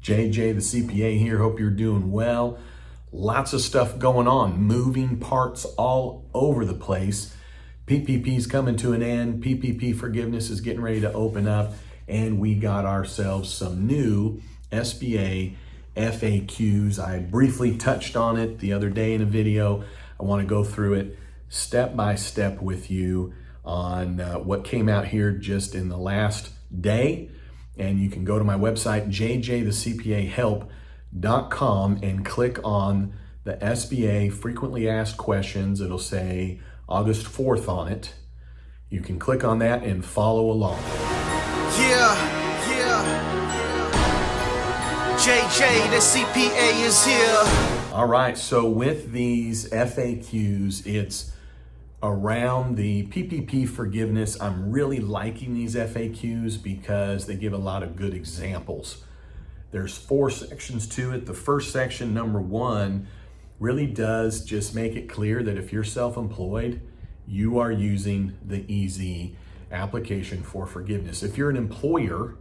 JJ, the CPA here. Hope you're doing well. Lots of stuff going on, moving parts all over the place. PPP's coming to an end. PPP forgiveness is getting ready to open up, and we got ourselves some new SBA FAQs. I briefly touched on it the other day in a video. I want to go through it step by step with you on what came out here just in the last day. And you can go to my website, jjthecpahelp.com, and click on the SBA frequently asked questions. It'll say August 4th on it. You can click on that and follow along. Yeah. JJ, the CPA is here. All right, so with these FAQs, it's around the PPP forgiveness. I'm really liking these FAQs because they give a lot of good examples. There's 4 sections to it. The first section, number 1, really does just make it clear that if you're self-employed, you are using the EZ application for forgiveness. If you're an employer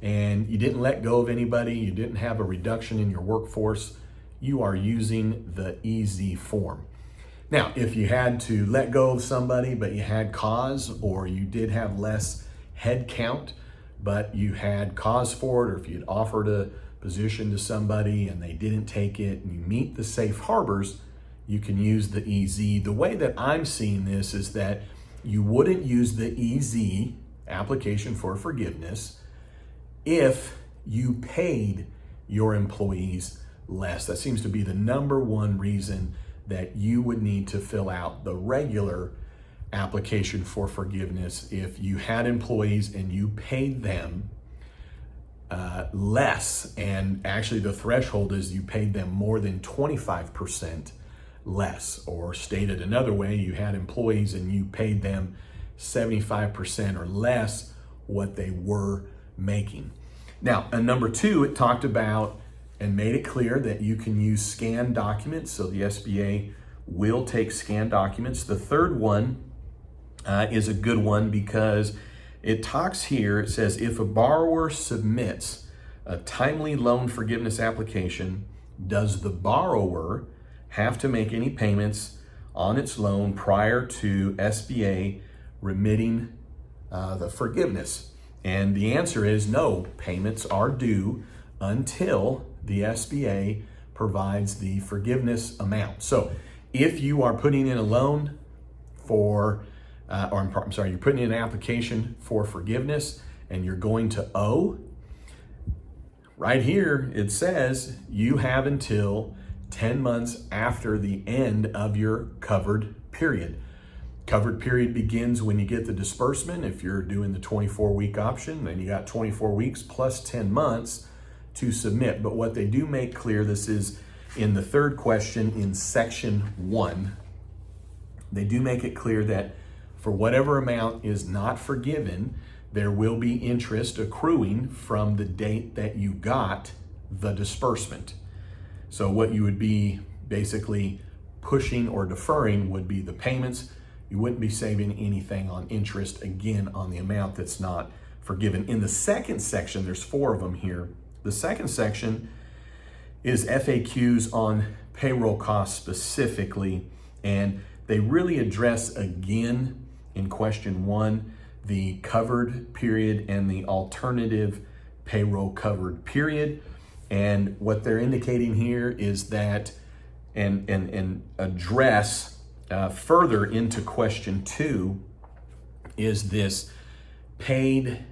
and you didn't let go of anybody, you didn't have a reduction in your workforce, you are using the EZ form. Now, if you had to let go of somebody, but you had cause, or you did have less head count, but you had cause for it, or if you'd offered a position to somebody and they didn't take it, and you meet the safe harbors, you can use the EZ. The way that I'm seeing this is that you wouldn't use the EZ application for forgiveness if you paid your employees less. That seems to be the number one reason that you would need to fill out the regular application for forgiveness if you had employees and you paid them less. And actually the threshold is you paid them more than 25% less, or stated another way, you had employees and you paid them 75% or less what they were making. Now, and number 2, it talked about and made it clear that you can use scanned documents. So the SBA will take scanned documents. The third one is a good one because it talks here, it says, if a borrower submits a timely loan forgiveness application, does the borrower have to make any payments on its loan prior to SBA remitting the forgiveness? And the answer is no, payments are due until the SBA provides the forgiveness amount. So if you are putting in a loan for, you're putting in an application for forgiveness and you're going to owe, right here it says you have until 10 months after the end of your covered period. Covered period begins when you get the disbursement. If you're doing the 24-week option, then you got 24 weeks plus 10 months to submit. But what they do make clear, this is in the third question in section 1, they do make it clear that for whatever amount is not forgiven, there will be interest accruing from the date that you got the disbursement. So what you would be basically pushing or deferring would be the payments. You wouldn't be saving anything on interest, again, on the amount that's not forgiven. In the second section, there's 4 of them here. The second section is FAQs on payroll costs specifically, and they really address, again, in question 1, the covered period and the alternative payroll covered period. And what they're indicating here is that, and address further into question 2, is this paid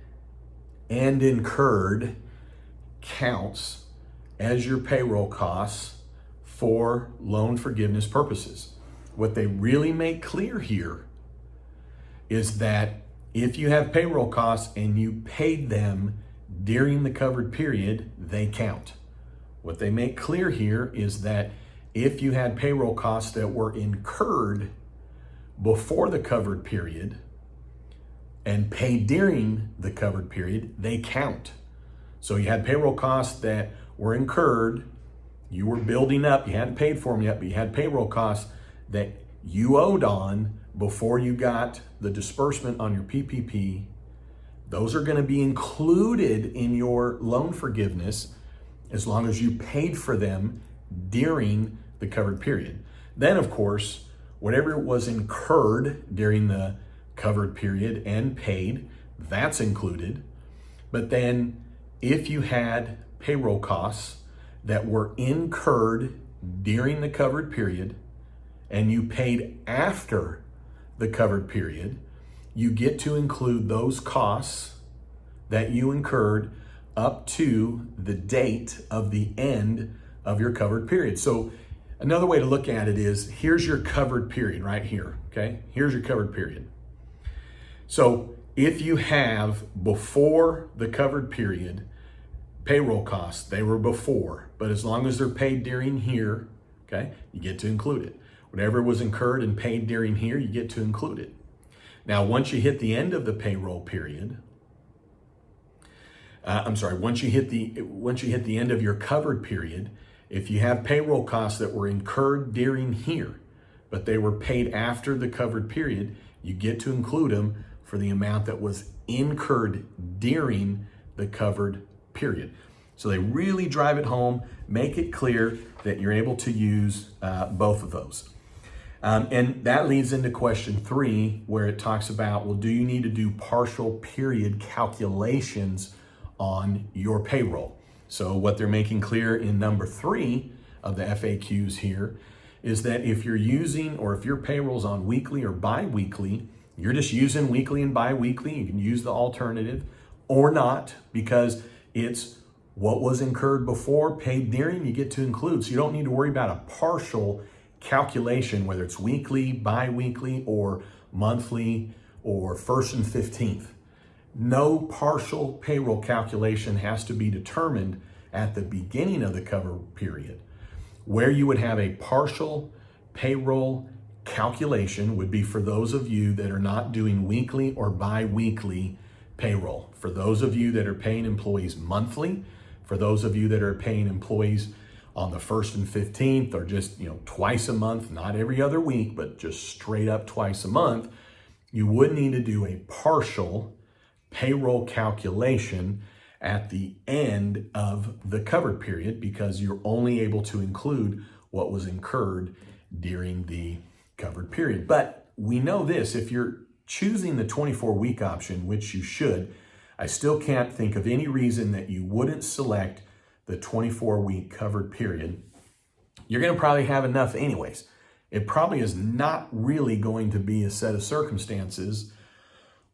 and incurred counts as your payroll costs for loan forgiveness purposes. What they really make clear here is that if you have payroll costs and you paid them during the covered period, they count. What they make clear here is that if you had payroll costs that were incurred before the covered period and paid during the covered period, they count. So you had payroll costs that were incurred, you were building up, you hadn't paid for them yet, but you had payroll costs that you owed on before you got the disbursement on your PPP. Those are going to be included in your loan forgiveness, as long as you paid for them during the covered period. Then, of course, whatever was incurred during the covered period and paid, that's included. But then if you had payroll costs that were incurred during the covered period and you paid after the covered period, you get to include those costs that you incurred up to the date of the end of your covered period. So another way to look at it is, here's your covered period right here, okay? Here's your covered period. So if you have before the covered period payroll costs, they were before, but as long as they're paid during here, okay, you get to include it. Whatever was incurred and paid during here, you get to include it. Now, once you hit the end of the payroll period, once you hit the end of your covered period, if you have payroll costs that were incurred during here, but they were paid after the covered period, you get to include them for the amount that was incurred during the covered period. So they really drive it home, make it clear that you're able to use both of those. And that leads into question 3, where it talks about, well, do you need to do partial period calculations on your payroll? So what they're making clear in number 3 of the FAQs here is that if you're using, or if your payroll's on weekly or bi-weekly, you're just using weekly and bi-weekly, you can use the alternative or not, because it's what was incurred before, paid during, you get to include. So you don't need to worry about a partial calculation, whether it's weekly, bi-weekly, or monthly, or 1st and 15th. No partial payroll calculation has to be determined at the beginning of the cover period. Where you would have a partial payroll calculation would be for those of you that are not doing weekly or bi-weekly payroll. For those of you that are paying employees monthly, for those of you that are paying employees on the 1st and 15th, or just, twice a month, not every other week, but just straight up twice a month, you would need to do a partial payroll calculation at the end of the covered period, because you're only able to include what was incurred during the covered period. But we know this, if you're choosing the 24-week option, which you should, I still can't think of any reason that you wouldn't select the 24-week covered period. You're going to probably have enough anyways. It probably is not really going to be a set of circumstances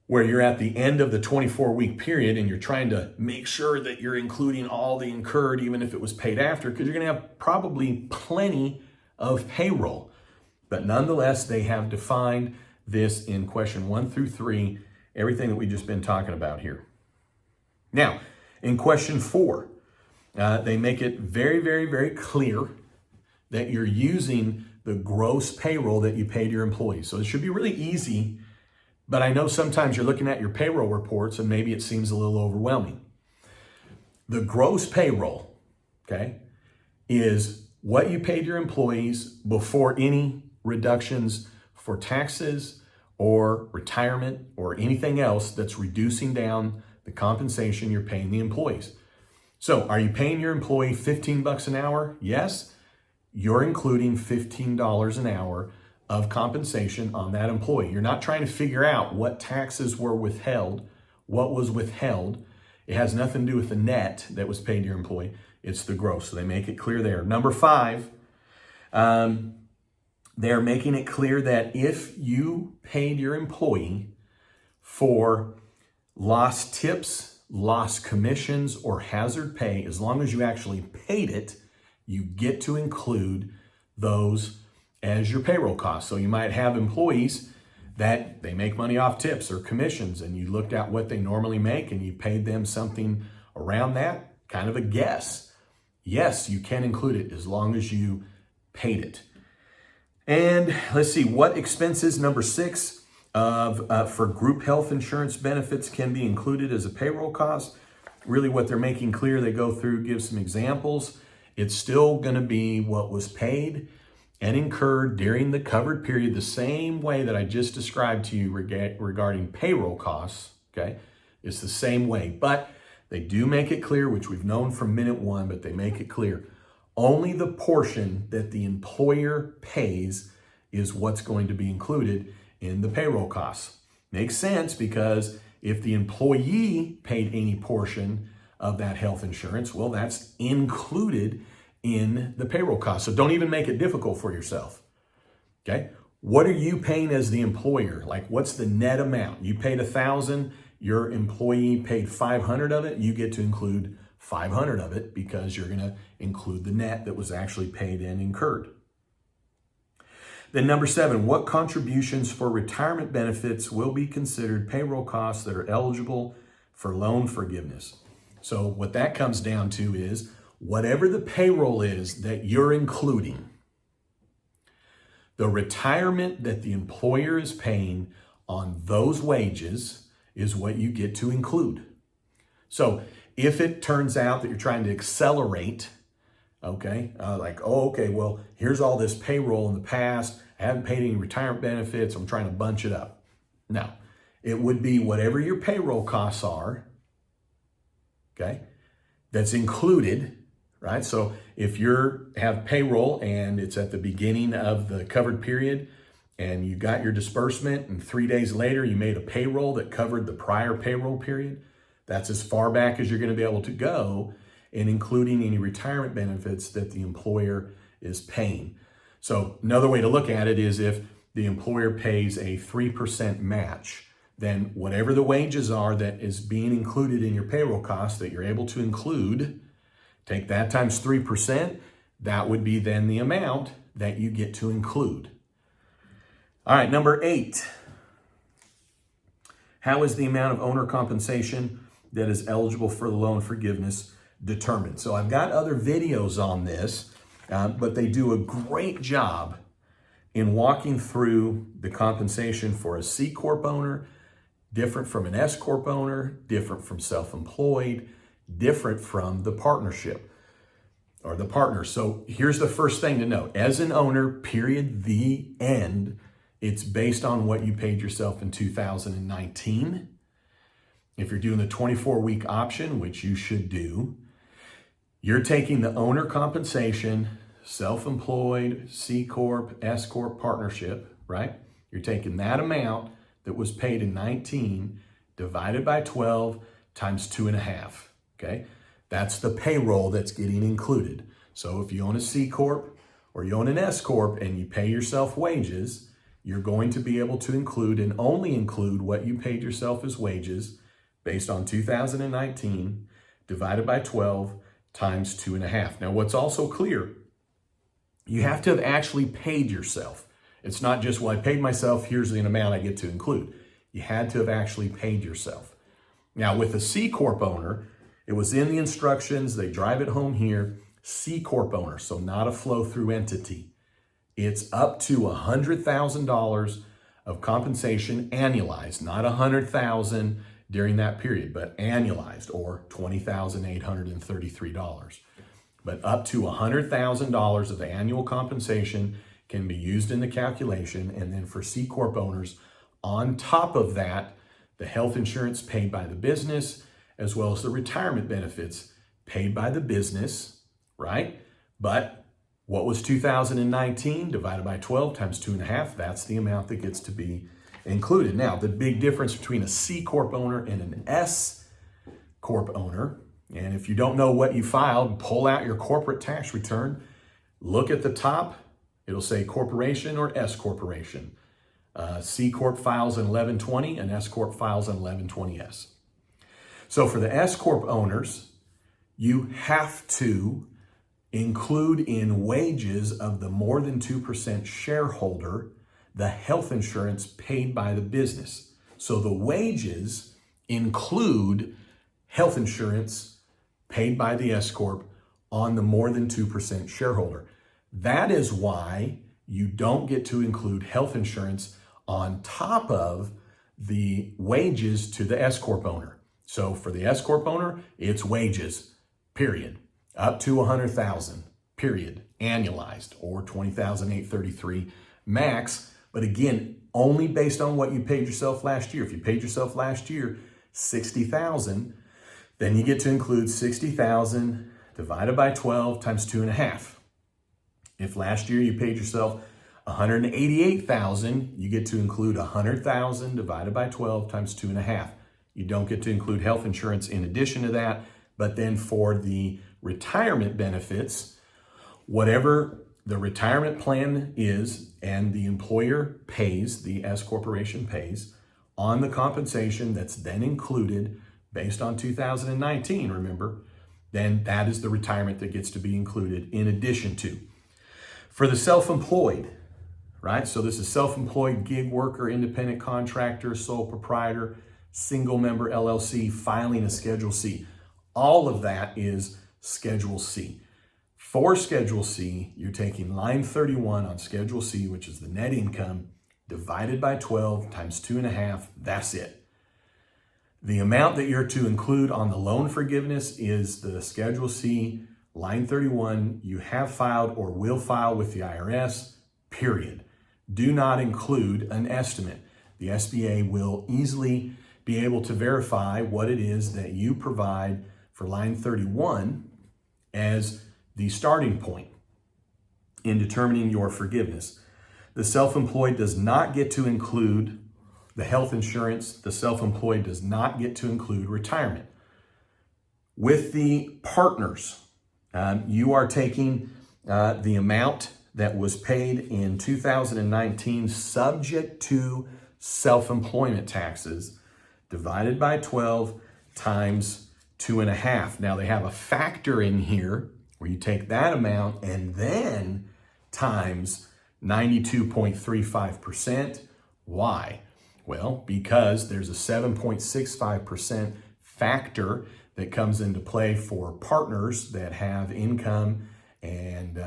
where you're at the end of the 24-week period and you're trying to make sure that you're including all the incurred, even if it was paid after, because you're going to have probably plenty of payroll. But nonetheless, they have defined this in question 1 through 3, everything that we've just been talking about here. Now, in question 4, they make it very, very, very clear that you're using the gross payroll that you paid your employees. So it should be really easy, but I know sometimes you're looking at your payroll reports and maybe it seems a little overwhelming. The gross payroll, okay, is what you paid your employees before any reductions for taxes or retirement or anything else that's reducing down the compensation you're paying the employees. So are you paying your employee $15 an hour? Yes, you're including $15 an hour of compensation on that employee. You're not trying to figure out what taxes were withheld, what was withheld. It has nothing to do with the net that was paid to your employee. It's the gross. So they make it clear there. Number 5, they're making it clear that if you paid your employee for lost tips, lost commissions, or hazard pay, as long as you actually paid it, you get to include those as your payroll costs. So you might have employees that they make money off tips or commissions, and you looked at what they normally make and you paid them something around that, kind of a guess. Yes, you can include it as long as you paid it. And let's see, what expenses, number 6, for group health insurance benefits can be included as a payroll cost. Really what they're making clear, they go through, give some examples. It's still going to be what was paid and incurred during the covered period, the same way that I just described to you regarding payroll costs, okay? It's the same way, but They do make it clear, which we've known from minute one, but they make it clear. Only the portion that the employer pays is what's going to be included in the payroll costs. Makes sense, because if the employee paid any portion of that health insurance, well, that's included in the payroll cost. So don't even make it difficult for yourself. Okay? What are you paying as the employer? Like, what's the net amount? You paid $1,000, your employee paid 500 of it, you get to include 500 of it because you're going to include the net that was actually paid and incurred. Then number 7, what contributions for retirement benefits will be considered payroll costs that are eligible for loan forgiveness? So what that comes down to is whatever the payroll is that you're including, the retirement that the employer is paying on those wages is what you get to include. So if it turns out that you're trying to accelerate, well, here's all this payroll in the past, I haven't paid any retirement benefits, I'm trying to bunch it up. No, it would be whatever your payroll costs are, okay, that's included, right? So if you have payroll and it's at the beginning of the covered period and you got your disbursement and 3 days later you made a payroll that covered the prior payroll period, that's as far back as you're going to be able to go, and including any retirement benefits that the employer is paying. So another way to look at it is if the employer pays a 3% match, then whatever the wages are that is being included in your payroll costs that you're able to include, take that times 3%, that would be then the amount that you get to include. All right, number 8. How is the amount of owner compensation that is eligible for the loan forgiveness determined? So I've got other videos on this, but they do a great job in walking through the compensation for a C Corp owner, different from an S Corp owner, different from self-employed, different from the partnership or the partner. So here's the first thing to note. As an owner, period, the end, it's based on what you paid yourself in 2019. If you're doing the 24-week option, which you should do, you're taking the owner compensation, self-employed, C Corp, S Corp, partnership, right? You're taking that amount that was paid in 19 divided by 12 times 2.5, okay? That's the payroll that's getting included. So if you own a C Corp or you own an S Corp and you pay yourself wages, you're going to be able to include and only include what you paid yourself as wages based on 2019 divided by 12 times 2.5. Now, what's also clear, you have to have actually paid yourself. It's not just, well, I paid myself, here's the amount I get to include. You had to have actually paid yourself. Now, with a C Corp owner, it was in the instructions, they drive it home here, C Corp owner, so not a flow-through entity. It's up to $100,000 of compensation annualized, not $100,000 during that period, but annualized, or $20,833. But up to $100,000 of annual compensation can be used in the calculation. And then for C Corp owners, on top of that, the health insurance paid by the business, as well as the retirement benefits paid by the business, right? But what was 2019 divided by 12 times 2.5? That's the amount that gets to be included. Now, the big difference between a C Corp owner and an S Corp owner, and if you don't know what you filed, pull out your corporate tax return, look at the top, it'll say corporation or S corporation. C Corp files an 1120, and S Corp files an 1120S. So for the S Corp owners, you have to include in wages of the more than 2% shareholder the health insurance paid by the business. So the wages include health insurance paid by the S Corp on the more than 2% shareholder. That is why you don't get to include health insurance on top of the wages to the S Corp owner. So for the S Corp owner, it's wages, period, up to $100,000, period, annualized, or $20,833 max. But again, only based on what you paid yourself last year. If you paid yourself last year $60,000, Then you get to include 60,000 divided by 12 times 2.5. If last year you paid yourself 188,000, you get to include 100,000 divided by 12 times 2.5. You don't get to include health insurance in addition to that, but then for the retirement benefits, whatever the retirement plan is and the employer pays, the S corporation pays, on the compensation that's then included based on 2019, remember, then that is the retirement that gets to be included in addition to. For the self-employed, right? So this is self-employed, gig worker, independent contractor, sole proprietor, single member LLC, filing a Schedule C. All of that is Schedule C. For Schedule C, you're taking line 31 on Schedule C, which is the net income, divided by 12 times 2.5. That's it. The amount that you're to include on the loan forgiveness is the Schedule C, line 31, you have filed or will file with the IRS, period. Do not include an estimate. The SBA will easily be able to verify what it is that you provide for line 31 as the starting point in determining your forgiveness. The self-employed does not get to include the health insurance. The self-employed does not get to include retirement. With the partners, you are taking the amount that was paid in 2019 subject to self-employment taxes divided by 12 times 2.5. Now they have a factor in here where you take that amount and then times 92.35%. Why? Well, because there's a 7.65% factor that comes into play for partners that have income and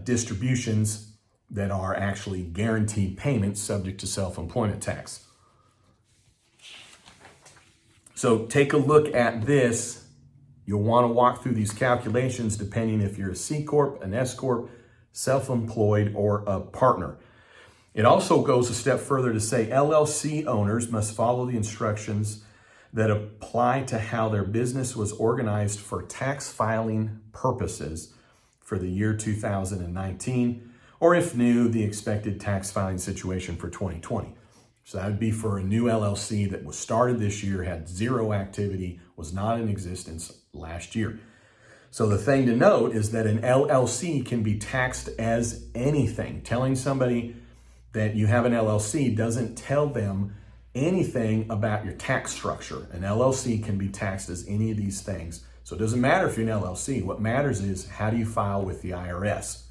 distributions that are actually guaranteed payments subject to self-employment tax. So take a look at this. You'll want to walk through these calculations depending if you're a C Corp, an S Corp, self-employed, or a partner. It also goes a step further to say LLC owners must follow the instructions that apply to how their business was organized for tax filing purposes for the year 2019, or if new, the expected tax filing situation for 2020. So that would be for a new LLC that was started this year, had zero activity, was not in existence last year. So the thing to note is that an LLC can be taxed as anything. Telling somebody that you have an LLC doesn't tell them anything about your tax structure. An LLC can be taxed as any of these things. So it doesn't matter if you're an LLC. What matters is how do you file with the IRS?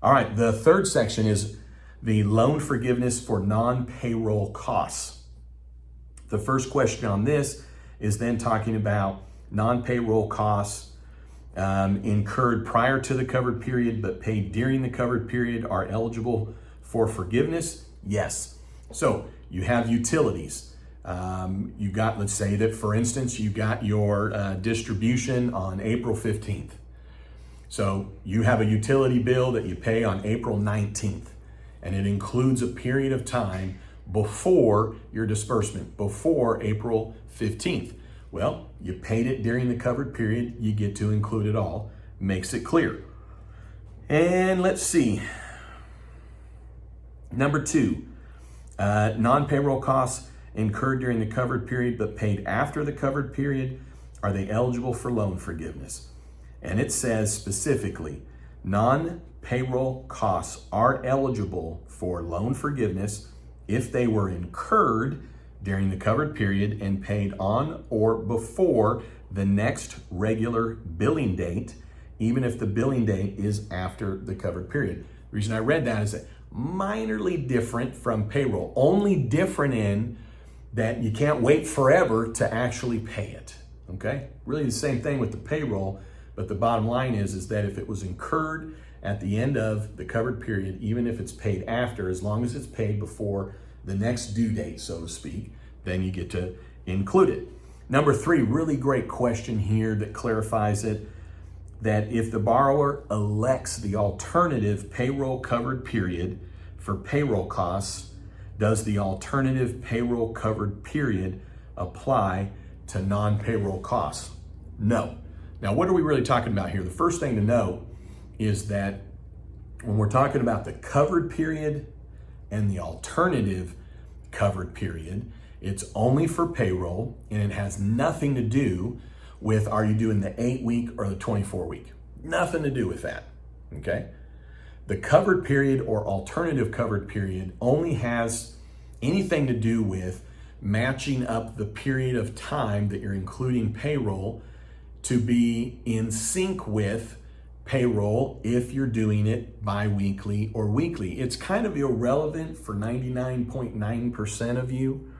All right, the third section is the loan forgiveness for non-payroll costs. The first question on this is then talking about non-payroll costs incurred prior to the covered period but paid during the covered period are eligible for forgiveness. Yes. So you have utilities. You got, let's say that for instance, you got your distribution on April 15th. So you have a utility bill that you pay on April 19th, and it includes a period of time before your disbursement, before April 15th. Well, you paid it during the covered period, you get to include it all. Makes it clear. And let's see. Number 2, non-payroll costs incurred during the covered period but paid after the covered period, are they eligible for loan forgiveness? And it says specifically, non-payroll costs are eligible for loan forgiveness if they were incurred during the covered period and paid on or before the next regular billing date, even if the billing date is after the covered period. The reason I read that is that minorly different from payroll, only different in that you can't wait forever to actually pay it, okay? Really the same thing with the payroll, but the bottom line is that if it was incurred at the end of the covered period, even if it's paid after, as long as it's paid before the next due date, so to speak, then you get to include it. Number 3, really great question here that clarifies it, that if the borrower elects the alternative payroll covered period for payroll costs, does the alternative payroll covered period apply to non-payroll costs? No. Now, what are we really talking about here? The first thing to know is that when we're talking about the covered period and the alternative covered period, it's only for payroll, and it has nothing to do with are you doing the 8-week or the 24-week. Nothing to do with that, okay? The covered period or alternative covered period only has anything to do with matching up the period of time that you're including payroll to be in sync with payroll if you're doing it bi-weekly or weekly. It's kind of irrelevant for 99.9% of you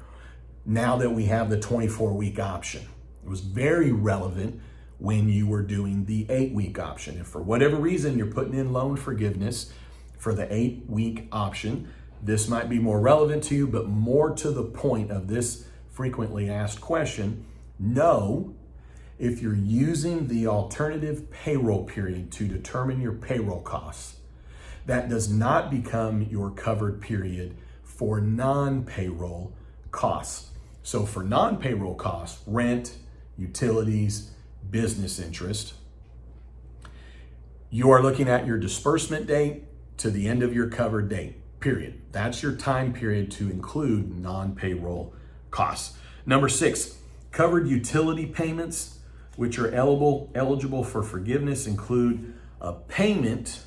now that we have the 24-week option. It was very relevant when you were doing the 8-week option. If for whatever reason you're putting in loan forgiveness for the 8-week option, this might be more relevant to you, but more to the point of this frequently asked question, no, if you're using the alternative payroll period to determine your payroll costs, that does not become your covered period for non-payroll costs. So for non-payroll costs, rent, utilities, business interest, you are looking at your disbursement date to the end of your covered date, period. That's your time period to include non-payroll costs. Number 6, covered utility payments, which are eligible for forgiveness, include a payment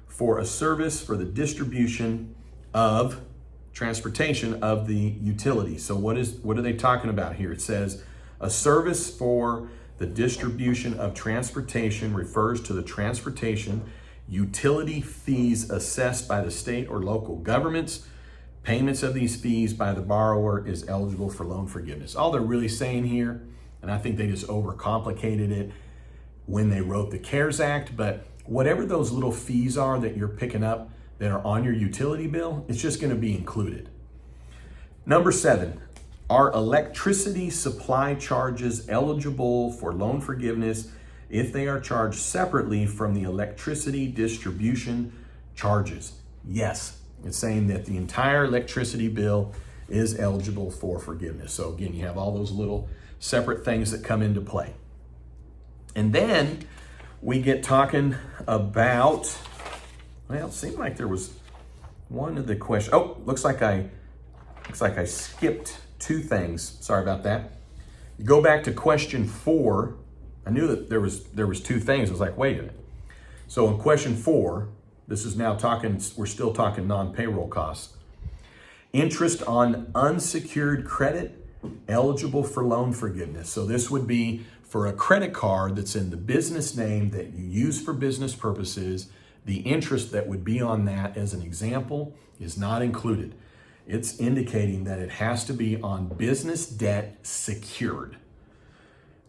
for a service for the distribution of transportation of the utility. So what are they talking about here? It says a service for the distribution of transportation refers to the transportation utility fees assessed by the state or local governments. Payments of these fees by the borrower is eligible for loan forgiveness. All they're really saying here, and I think they just overcomplicated it when they wrote the CARES Act, but whatever those little fees are that you're picking up that are on your utility bill, it's just going to be included. Number 7, are electricity supply charges eligible for loan forgiveness if they are charged separately from the electricity distribution charges? Yes, it's saying that the entire electricity bill is eligible for forgiveness. So again, you have all those little separate things that come into play. And then we get talking about, well, it seemed like there was one of the questions. Oh, looks like I skipped 2 things. Sorry about that. You go back to question 4. I knew that there was 2 things. I was like, wait a minute. So in question 4, this is now talking, we're still talking non-payroll costs. Interest on unsecured credit eligible for loan forgiveness. So this would be for a credit card that's in the business name that you use for business purposes. The interest that would be on that, as an example, is not included. It's indicating that it has to be on business debt secured.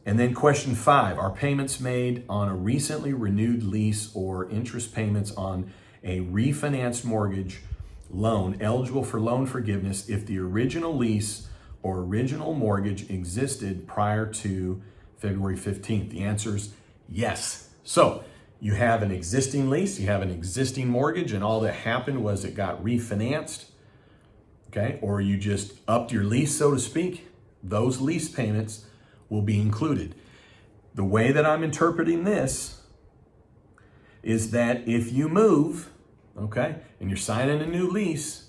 And then question 5, are payments made on a recently renewed lease or interest payments on a refinanced mortgage loan eligible for loan forgiveness if the original lease or original mortgage existed prior to February 15th? The answer is yes. So you have an existing lease, you have an existing mortgage, and all that happened was it got refinanced, okay? Or you just upped your lease, so to speak. Those lease payments will be included. The way that I'm interpreting this is that if you move, okay, and you're signing a new lease,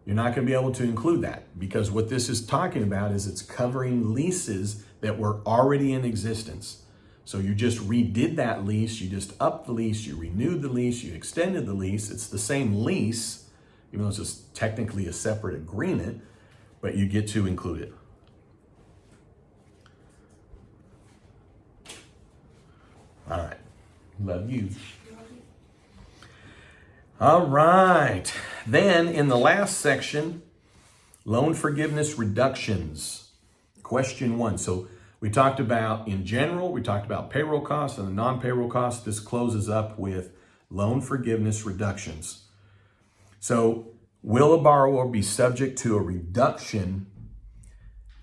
you're not going to be able to include that, because what this is talking about is it's covering leases that were already in existence. So you just redid that lease, you just upped the lease, you renewed the lease, you extended the lease. It's the same lease, even though it's just technically a separate agreement, but you get to include it. All right, love you. All right, then in the last section, loan forgiveness reductions. Question 1. So we talked about, in general, we talked about payroll costs and the non-payroll costs. This closes up with loan forgiveness reductions. So will a borrower be subject to a reduction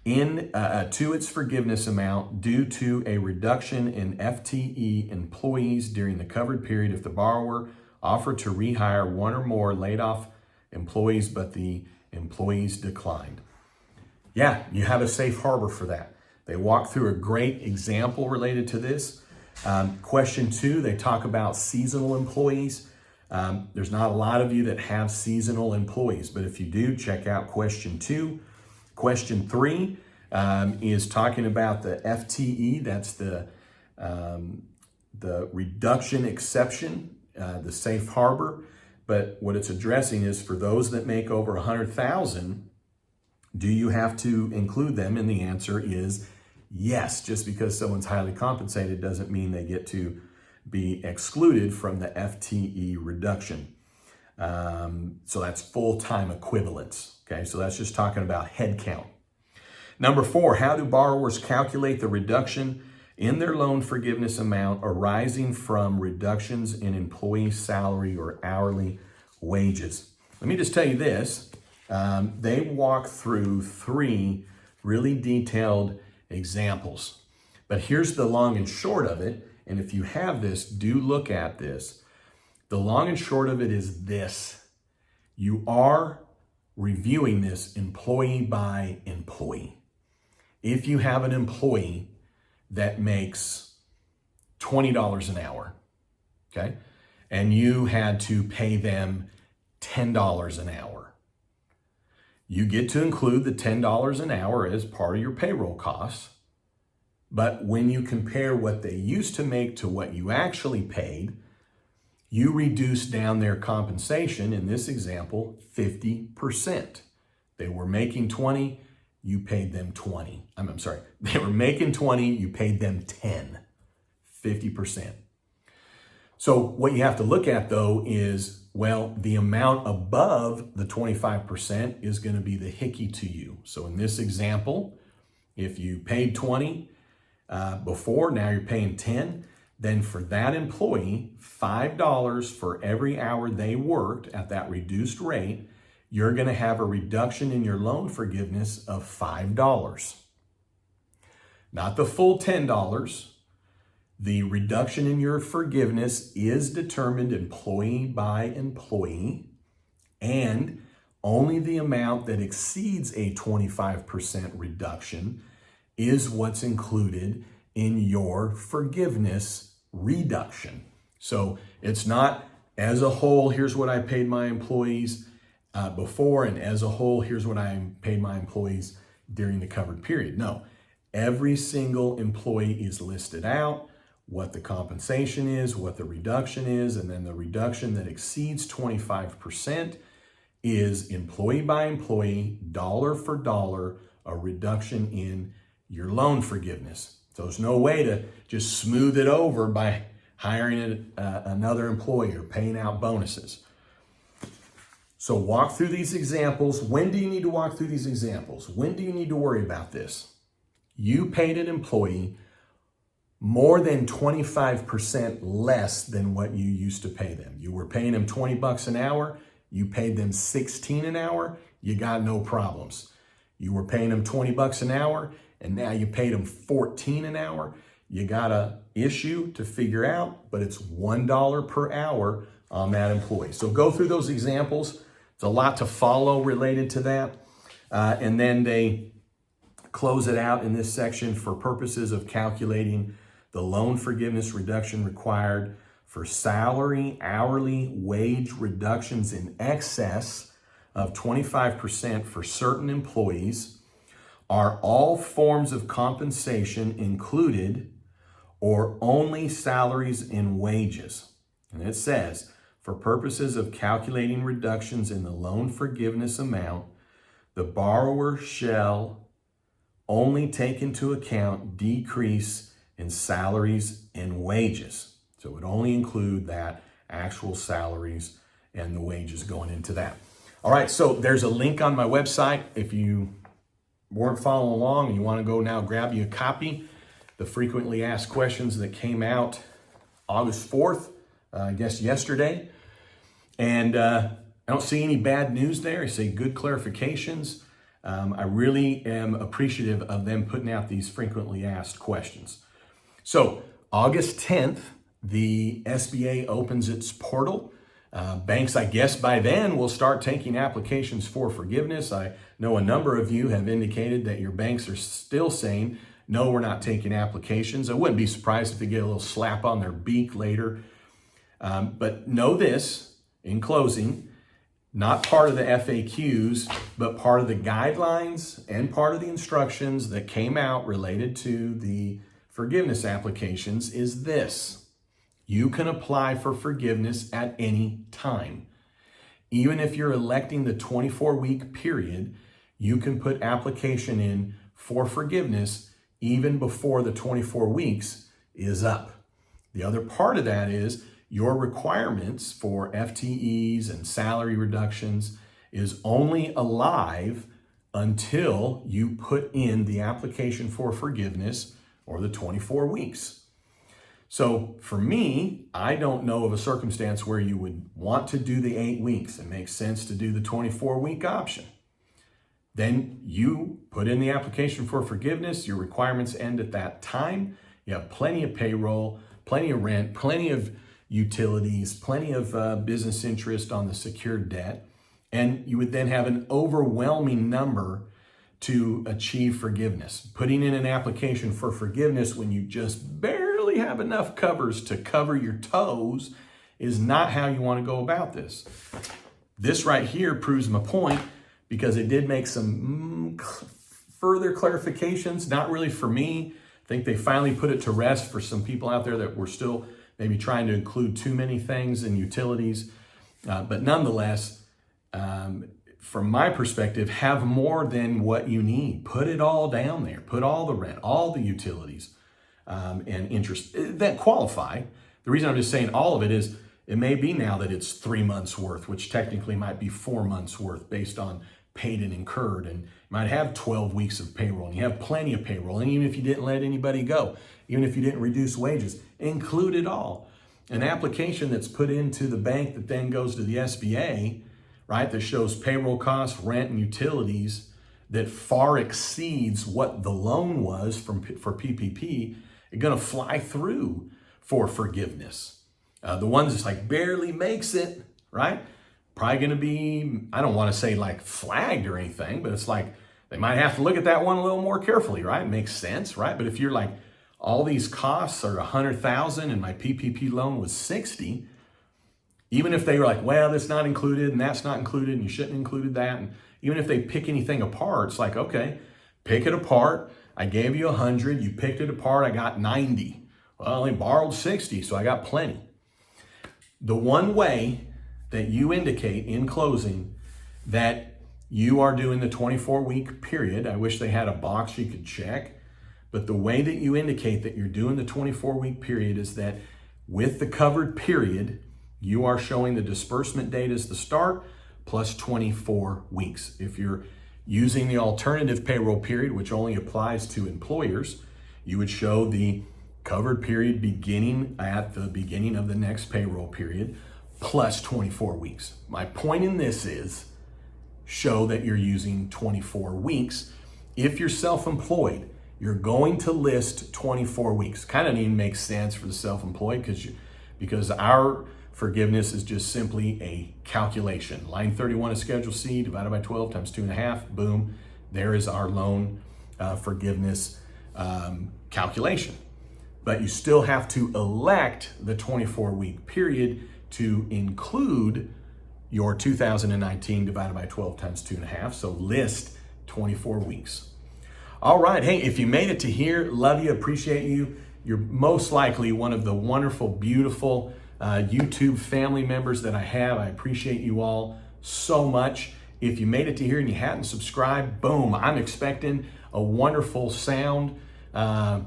to its forgiveness amount due to a reduction in FTE employees during the covered period if the borrower offered to rehire one or more laid off employees, but the employees declined? Yeah, you have a safe harbor for that. They walk through a great example related to this. Question 2, they talk about seasonal employees. There's not a lot of you that have seasonal employees, but if you do, check out question 2. Question 3 is talking about the FTE. That's the reduction exception, the safe harbor. But what it's addressing is for those that make over 100,000, do you have to include them? And the answer is yes. Just because someone's highly compensated doesn't mean they get to be excluded from the FTE reduction. So that's full-time equivalents. Okay, so that's just talking about headcount. Number 4, how do borrowers calculate the reduction in their loan forgiveness amount arising from reductions in employee salary or hourly wages? Let me just tell you this. They walk through 3 really detailed examples. But here's the long and short of it. And if you have this, do look at this. The long and short of it is this. You are reviewing this employee by employee. If you have an employee that makes $20 an hour, okay, and you had to pay them $10 an hour, you get to include the $10 an hour as part of your payroll costs. But when you compare what they used to make to what you actually paid, you reduce down their compensation, in this example, 50%. They were making 20, you paid them 20. I'm sorry, they were making 20, you paid them 10, 50%. So what you have to look at though is, well, the amount above the 25% is going to be the hickey to you. So in this example, if you paid 20 before, now you're paying 10, then for that employee, $5 for every hour they worked at that reduced rate, you're going to have a reduction in your loan forgiveness of $5. Not the full $10. The reduction in your forgiveness is determined employee by employee, and only the amount that exceeds a 25% reduction is what's included in your forgiveness reduction. So it's not as a whole, here's what I paid my employees before, and as a whole, here's what I paid my employees during the covered period. No, every single employee is listed out, what the compensation is, what the reduction is, and then the reduction that exceeds 25% is employee by employee, dollar for dollar, a reduction in your loan forgiveness. So there's no way to just smooth it over by hiring another employee or paying out bonuses. So walk through these examples. When do you need to walk through these examples? When do you need to worry about this? You paid an employee more than 25% less than what you used to pay them. You were paying them $20 an hour. You paid them $16 an hour. You got no problems. You were paying them $20 an hour, and now you paid them $14 an hour. You got an issue to figure out, but it's $1 per hour on that employee. So go through those examples. It's a lot to follow related to that. And then they close it out in this section for purposes of calculating the loan forgiveness reduction required for salary, hourly, wage reductions in excess of 25% for certain employees. Are all forms of compensation included or only salaries and wages? And it says, for purposes of calculating reductions in the loan forgiveness amount, the borrower shall only take into account decrease in salaries and wages. So it would only include that actual salaries and the wages going into that. All right, so there's a link on my website. If you weren't following along and you want to go now grab you a copy, the frequently asked questions that came out August 4th, I guess yesterday. And I don't see any bad news there. I say good clarifications. I really am appreciative of them putting out these frequently asked questions. So August 10th, the SBA opens its portal. Banks, I guess by then, will start taking applications for forgiveness. I know a number of you have indicated that your banks are still saying no, we're not taking applications. I wouldn't be surprised if they get a little slap on their beak later. But know this, in closing, not part of the FAQs, but part of the guidelines and part of the instructions that came out related to the forgiveness applications is this. You can apply for forgiveness at any time. Even if you're electing the 24-week period, you can put application in for forgiveness even before the 24 weeks is up. The other part of that is your requirements for FTEs and salary reductions is only alive until you put in the application for forgiveness or the 24 weeks. So for me, I don't know of a circumstance where you would want to do the 8 weeks. It makes sense to do the 24-week option. Then you put in the application for forgiveness. Your requirements end at that time. You have plenty of payroll, plenty of rent, plenty of utilities, plenty of business interest on the secured debt. And you would then have an overwhelming number to achieve forgiveness. Putting in an application for forgiveness when you just barely have enough covers to cover your toes is not how you want to go about this. This right here proves my point because it did make some further clarifications, not really for me. I think they finally put it to rest for some people out there that were still maybe trying to include too many things in utilities. But nonetheless, from my perspective, have more than what you need. Put it all down there. Put all the rent, all the utilities, and interest that qualify. The reason I'm just saying all of it is it may be now that it's 3 months worth, which technically might be 4 months worth based on paid and incurred. And you might have 12 weeks of payroll and you have plenty of payroll. And even if you didn't let anybody go, even if you didn't reduce wages, include it all. An application that's put into the bank that then goes to the SBA, right, that shows payroll costs, rent, and utilities that far exceeds what the loan was for PPP, are going to fly through for forgiveness. The ones that's like barely makes it, right, probably going to be, I don't want to say like flagged or anything, but it's like they might have to look at that one a little more carefully, right? It makes sense, right? But if you're like, all these costs are $100,000 and my PPP loan was $60,000, even if they were like, well, that's not included and that's not included and you shouldn't have included that. And even if they pick anything apart, it's like, okay, pick it apart. I gave you 100, you picked it apart, I got 90. Well, I only borrowed 60, so I got plenty. The one way that you indicate in closing that you are doing the 24-week period, I wish they had a box you could check, but the way that you indicate that you're doing the 24-week period is that with the covered period, you are showing the disbursement date as the start plus 24 weeks. If you're using the alternative payroll period, which only applies to employers, you would show the covered period beginning at the beginning of the next payroll period plus 24 weeks. My point in this is show that you're using 24 weeks. If you're self-employed, you're going to list 24 weeks. Kind of even makes sense for the self-employed because our forgiveness is just simply a calculation. Line 31 of Schedule C divided by 12 times 2.5, boom, there is our loan forgiveness calculation. But you still have to elect the 24-week period to include your 2019 divided by 12 times 2.5, so list 24 weeks. All right, hey, if you made it to here, love you, appreciate you. You're most likely one of the wonderful, beautiful YouTube family members that I have. I appreciate you all so much. If you made it to here and you hadn't subscribed, boom, I'm expecting a wonderful sound, a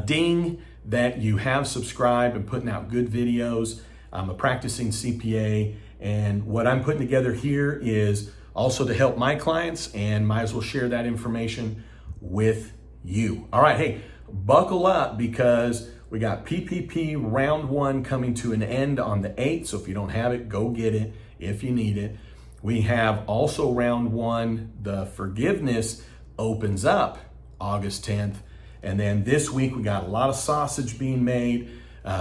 ding that you have subscribed and putting out good videos. I'm a practicing CPA, and what I'm putting together here is also to help my clients, and might as well share that information with you. All right, hey, buckle up because we got PPP round 1 coming to an end on the 8th. So if you don't have it, go get it if you need it. We have also round 1, the forgiveness opens up August 10th. And then this week we got a lot of sausage being made,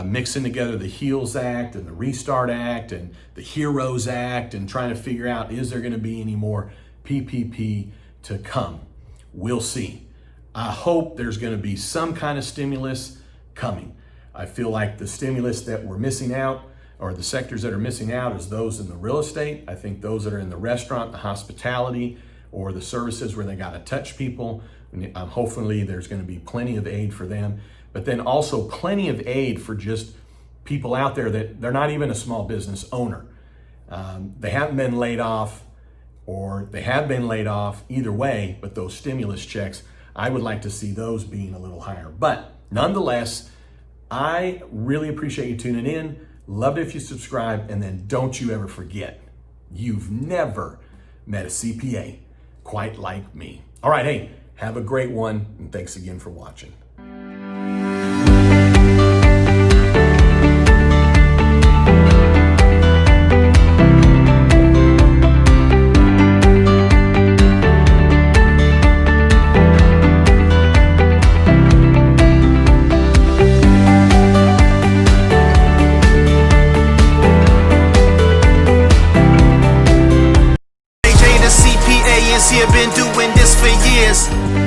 mixing together the HEALS Act and the Restart Act and the HEROES Act and trying to figure out, is there going to be any more PPP to come? We'll see. I hope there's going to be some kind of stimulus coming. I feel like the stimulus that we're missing out, or the sectors that are missing out, is those in the real estate. I think those that are in the restaurant, the hospitality, or the services where they got to touch people. Hopefully there's going to be plenty of aid for them, but then also plenty of aid for just people out there that they're not even a small business owner. They haven't been laid off, or they have been laid off, either way, but those stimulus checks, I would like to see those being a little higher. But nonetheless, I really appreciate you tuning in. Love it if you subscribe, and then don't you ever forget, you've never met a CPA quite like me. All right, hey, have a great one, and thanks again for watching. JJ the CPA is here, been doing this for years.